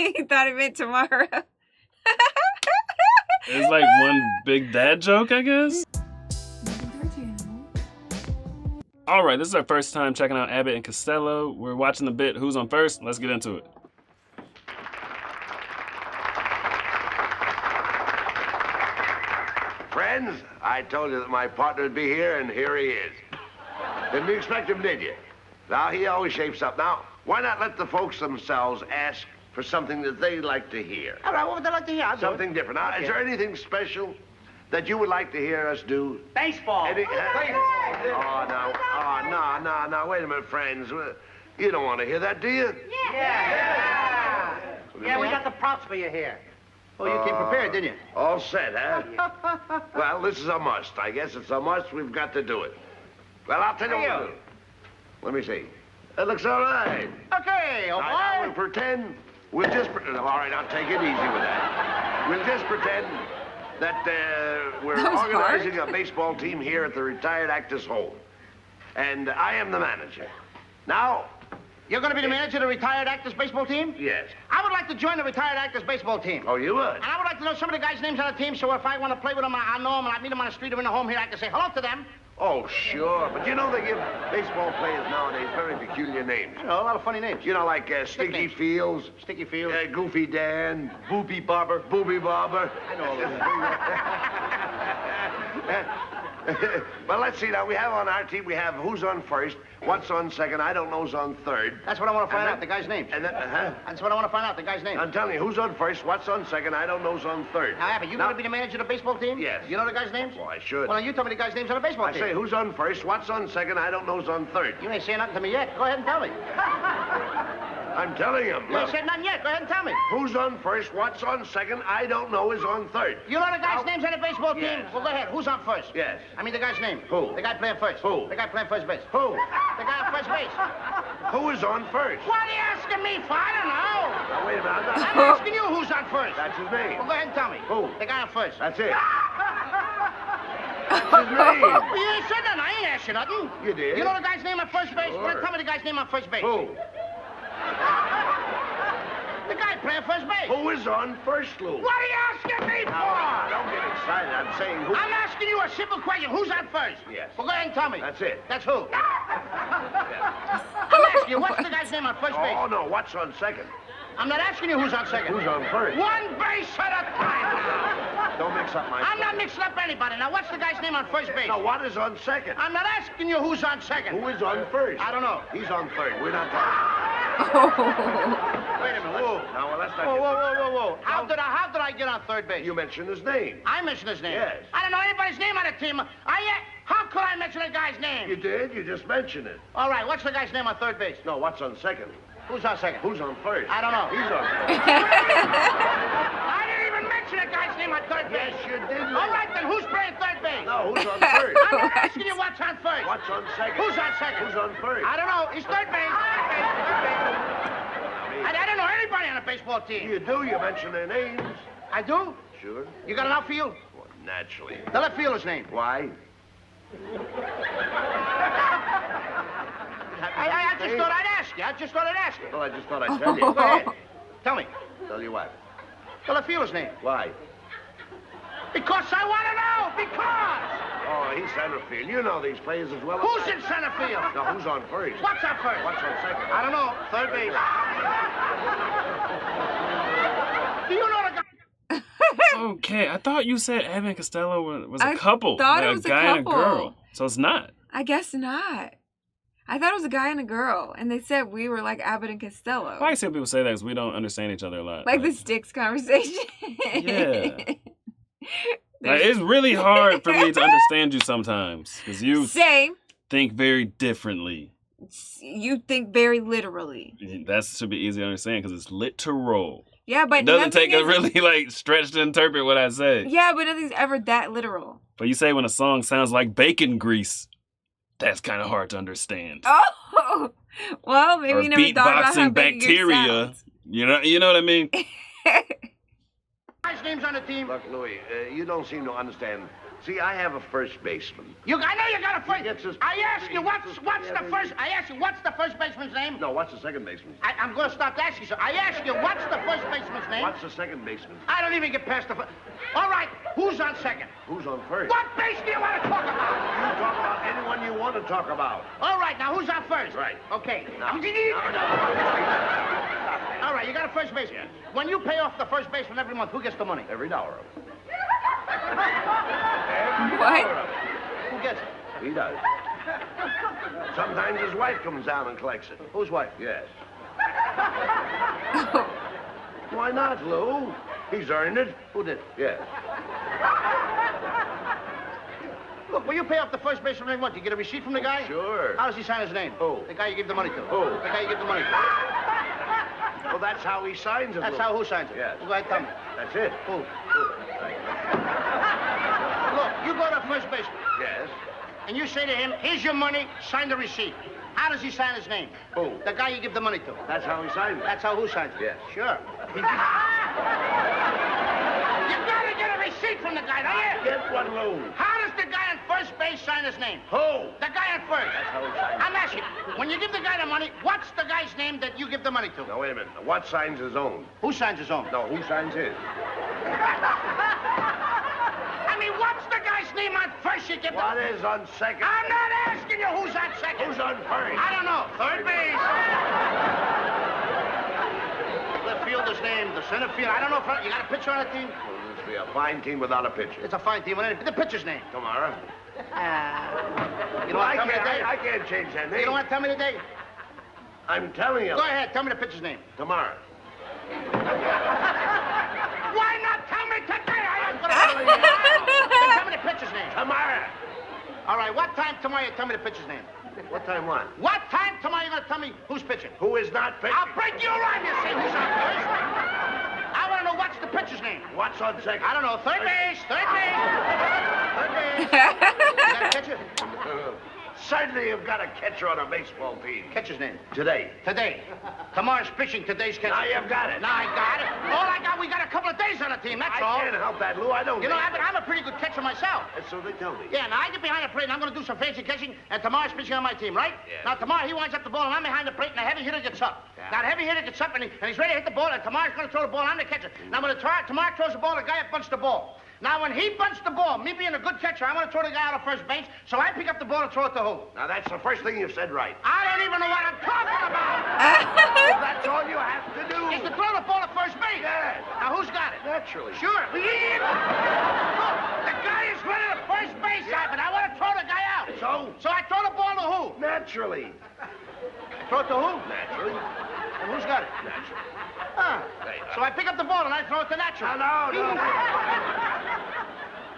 He thought it meant tomorrow. It's like one big dad joke, I guess. All right, this is our first time checking out Abbott and Costello. We're watching the bit Who's on First? Let's get into it. Friends, I told you that my partner would be here, and here he is. Didn't you expect him, did you? Now, he always shapes up. Now, why not let the folks themselves ask for something that they like to hear? All right, what would they like to hear? Something different. Now, is there anything special that you would like to hear us do? Baseball. No, wait a minute, friends. You don't want to hear that, do you? Yeah, we got the props for you here. Oh, you came prepared, didn't you? All set, huh? Well, this is a must. I guess it's a must. We've got to do it. Well, I'll tell you what we'll do. Let me see. It looks all right. Okay, oh boy. Now, we'll pretend. All right, I'll take it easy with that. We'll just pretend that we're organizing a baseball team here at the retired actors' home. And I am the manager. Now... You're going to be the manager of the retired actors baseball team? Yes. I would like to join the retired actors baseball team. Oh, you would? And I would like to know some of the guys' names on the team, so if I want to play with them, I know them, and I meet them on the street or in the home here, I can say hello to them. Oh, sure. But you know they give baseball players nowadays very peculiar names. I know, a lot of funny names. You know, like Sticky Fields. Sticky Fields. Goofy Dan. Boopy Barber. Booby Bobber. I know all those. Well, let's see now. We have on our team, we have who's on first, what's on second, I don't know's on third. That's what I want to find out, the guy's names. And then, That's what I want to find out, the guy's name. I'm telling you, who's on first, what's on second, I don't know's on third. Now, Abbott, you going to be the manager of the baseball team? Yes. You know the guy's names? Well, I should. Well, then you tell me the guy's names on the baseball team. I say, who's on first, what's on second, I don't know's on third. You ain't saying nothing to me yet. Go ahead and tell me. I'm telling him. You ain't said nothing yet. Go ahead and tell me. Who's on first, what's on second, I don't know is on third. You know the guy's names on the baseball team? Yes. Well, go ahead. Who's on first? Yes. I mean the guy's name. Who? The guy playing first. Who? The guy playing first base. Who? The guy on first base. Who is on first? What are you asking me for? I don't know. Now, wait a minute, I'm asking you who's on first. That's his name. Well, go ahead and tell me. Who? The guy on first. That's it. That's his name. Well, you ain't said nothing. I ain't asked you nothing. You did. You know the guy's name on first base? Sure. Well, tell me the guy's name on first base. Who? The guy playing first base. Who is on first, Lou? What are you asking me for? Now, don't get excited. I'm saying who... I'm asking you a simple question. Who's on first? Yes. Well, go ahead and tell me. That's it. That's who? I'm asking you, what's the guy's name on first base? Oh, no, what's on second? I'm not asking you who's on second. Who's on first? One base at a time. Don't mix up my... I'm not mixing up anybody. Now, what's the guy's name on first base? No, what is on second? I'm not asking you who's on second. Who is on first? I don't know. He's on third. We're not talking. Wait a minute. Whoa. No, well, that's not... Whoa. How did I get on third base? You mentioned his name. I mentioned his name. Yes. I don't know anybody's name on the team. How could I mention a guy's name? You did? You just mentioned it. All right, what's the guy's name on third base? No, what's on second? Who's on second? Who's on first? I don't know. He's on first. I didn't even mention a guy's name on third base. Yes, you did. All right, then who's playing third base? No, who's on first? I'm not asking you what's on first. What's on second? Who's on second? Who's on first? I don't know. He's third base. Third base. I don't know anybody on a baseball team. You do. You mention their names. I do? Sure. You got an outfield? Well, naturally. The left fielder's name. Why? I just thought I'd ask you. I just thought I'd ask you. Well, I just thought I'd tell you. Go ahead. Tell me. Tell you what? The left fielder's name. Why? Because I want to know. Because. Oh, he's center field. You know these players as well as Who's I. in center field? Now, who's on first? What's on first? What's on second? I don't know. Third base. Do you know the guy? Okay, I thought you said Abbott and Costello was a couple. Thought like it was a guy and a couple. girl. So it's not. I guess not. I thought it was a guy and a girl, and they said we were like Abbott and Costello. Why see people say that? Because we don't understand each other a lot. Like the sticks conversation. Yeah. Like, it's really hard for me to understand you sometimes because you Same. think very differently. You think very literally. That should be easy to understand because it's literal. Yeah, but It doesn't take a is- really like stretch to interpret what I say. Yeah, but nothing's ever that literal. But you say when a song sounds like bacon grease, that's kind of hard to understand. Oh, well, maybe Or you never thought about how beatboxing big your bacteria. sounds. You know what I mean? Guy's names on the team. Look, Louis, you don't seem to understand. See, I have a first baseman. I know you got a first. Gets his- I asked you what's the first. I asked you what's the first baseman's name. No, what's the second baseman? I'm going to stop asking you. So I asked you what's the first baseman's name. What's the second baseman? I don't even get past the... All right, who's on second? Who's on first? What base do you want to talk about? You talk about anyone you want to talk about. All right, now who's on first? Right. Okay. No. All right, you got a first baseman. Yes. When you pay off the first baseman every month, who gets the money? Every dollar of it. What? Who gets it? He does. Sometimes his wife comes down and collects it. Whose wife? Yes. Why not, Lou? He's earned it. Who did? Yes. Look, when you pay off the first baseman every month, you get a receipt from the guy? Sure. How does he sign his name? Who? The guy you give the money to. Who? The guy you give the money to. Well, that's how he signs it, That's Lou. how who signs it? Yes. Go ahead, tell me. That's it. Who? Look, you go to first baseman, Yes. and you say to him, here's your money, sign the receipt. How does he sign his name? Who? The guy you give the money to. That's how he signs it. That's how who signs it? Yes. Sure. You gotta get a receipt from the guy, don't you? Get one, Lou. How does the guy on first base sign his name? Who? The guy on first. That's how he signs it. I'm asking, when you give the guy the money, what's the guy's name that you give the money to? Now, wait a minute. What signs his own? Who signs his own? No, who signs his? I mean, what's the guy's name on first you give What the... is on second? I'm not asking you who's on second. Who's on first? I don't know. Third base. The fielder's name, the center field. I don't know if you got a pitcher on the team. Well, this will be a fine team without a pitcher. It's a fine team. The pitcher's name. Tomorrow. You don't want to tell me the day? I can't change that name. You don't want to tell me the day? I'm telling you. Go ahead. Tell me the pitcher's name. Tomorrow. Why not tell me today? I am going to tell you. Tell me the pitcher's name. Tomorrow. All right. What time tomorrow you tell me the pitcher's name? What time what? What time tomorrow you going to tell me who's pitching? Who is not pitching? I'll break you around, you say who's on first. I want to know what's the pitcher's name. What's on second? I don't know. Third base. Third base. Third base. You got a catcher? Certainly you've got a catcher on a baseball team. Catcher's name. Today. Today. Tomorrow's pitching. Today's catcher. Now you've got it. Now I got it. All I got, we got a couple of days on the team. That's all. I can't help that, Lou. I don't You know, think- Abbott, I'm a pretty good catcher myself. And so they tell me. Yeah, now I get behind the plate and I'm going to do some fancy catching, and tomorrow's pitching on my team, right? Yeah. Now tomorrow he winds up the ball and I'm behind the plate and the heavy hitter gets up. Yeah. Now the heavy hitter gets up and he's ready to hit the ball, and tomorrow's going to throw the ball and I'm the catcher. Now when tomorrow throws the ball, the guy up bunts the ball. Now when he bunts the ball, me being a good catcher, I want to throw the guy out of first base, so I pick up the ball and throw it to who? Now that's the first thing you've said right. I don't even know what I'm talking about. Well, that's all you have to do. Is to throw the ball to first base. Yes. Now who's got it? Naturally. Sure. Look, the guy is running to first base, Abbott. I want to throw the guy out. So? So I throw the ball to who? Naturally. Throw it to who? Naturally. And who's got it? Naturally. Huh. So I pick up the ball and I throw it to Natural. No.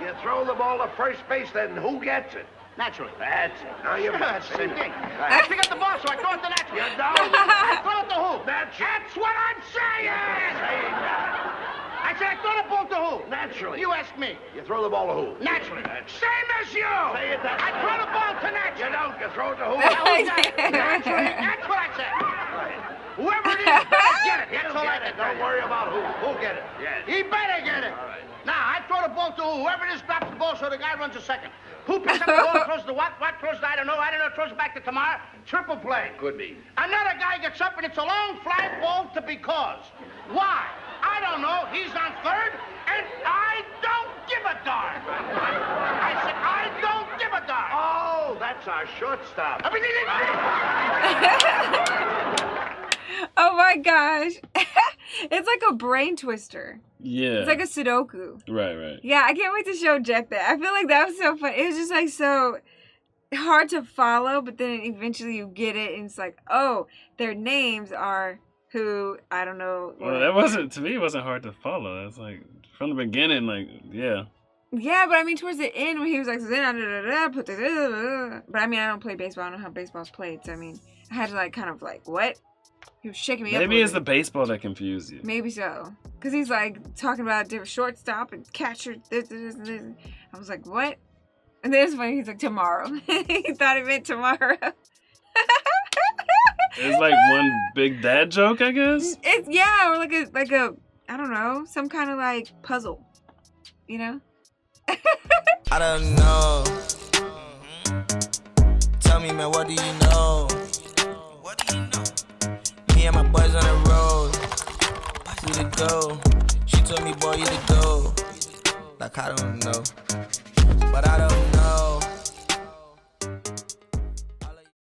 You throw the ball to first base, then who gets it? Naturally. That's it. Now you've Sure, got that's the same thing. Right. I pick up the ball, so I throw it to Natural. You don't. I throw it to who? Naturally. That's what I'm saying. Saying that. I said I throw the ball to who? Naturally. You ask me. You throw the ball to who? Naturally. Same as you. Say it that I way. throw the ball to You Natural. don't. You throw it to who? Naturally. That's what I said. Whoever it is better get it. That's all I said. Don't worry about who. Who'll get it? Yes. He better get it. All right. Now, I throw the ball to whoever it is drops the ball so the guy runs a second. Who picks up the ball and throws the what? What throws the I don't know. Throws it back to Tamara. Triple play. Could be. Another guy gets up and it's a long fly ball to because. Why? I don't know. He's on third and I don't give a darn. I said, I don't give a darn. Oh, that's our shortstop. Oh my gosh. It's like a brain twister. Yeah. It's like a Sudoku. Right. Yeah, I can't wait to show Jack that. I feel like that was so fun. It was just like so hard to follow, but then eventually you get it and it's like, oh, their names are who, I don't know. Well, that wasn't, to me, it wasn't hard to follow. That's like, from the beginning, like, yeah. Yeah, but I mean, towards the end when he was like, but I mean, I don't play baseball. I don't know how baseball's played. So, I mean, I had to like kind of like, what? He was shaking me up. Maybe it's the baseball that confused you. Maybe so. Because he's like talking about different shortstop and catcher. This. I was like, what? And then it's funny. He's like, tomorrow. He thought it meant tomorrow. It's like one big dad joke, I guess. It's yeah, or like a I don't know, some kind of like puzzle, you know? I don't know. Tell me, man, what do you know? What do you know? Me and my boys on the road. we to go. She told me, boy, you to go. Like, I don't know. But I don't know.